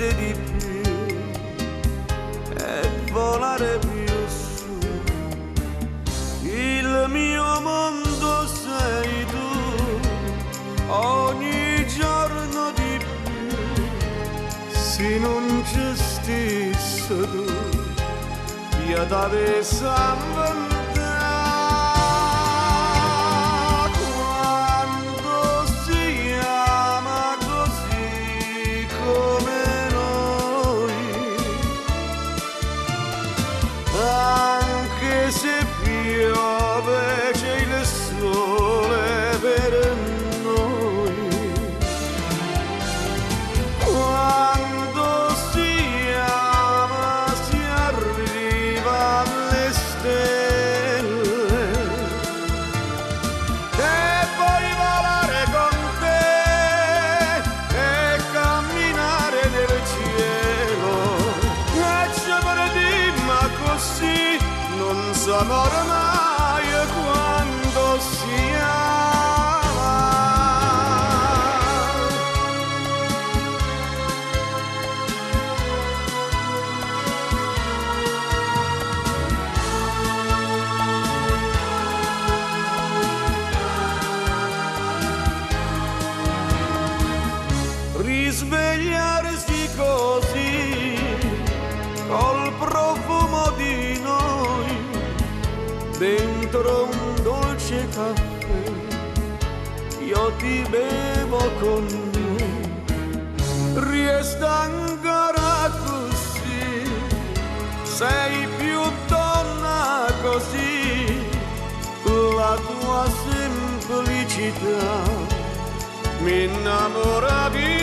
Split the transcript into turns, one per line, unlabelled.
sorridere di più e volare più su. Il mio mondo sei tu, ogni giorno di più. Se non ci stessi tu, io t'avessi inventato. Quando si ama così come noi, anche se piove c'è il sole per noi. Quando si ama si arriva alle stelle e poi volare con te e camminare nel cielo. E ci perdiamo così, non siamo ormai quando si ama. Risvegliarsi così col profumo di noi dentro un dolce caffè, io ti bevo con me. Resta ancora così, sei più donna così, la tua semplicità mi innamora di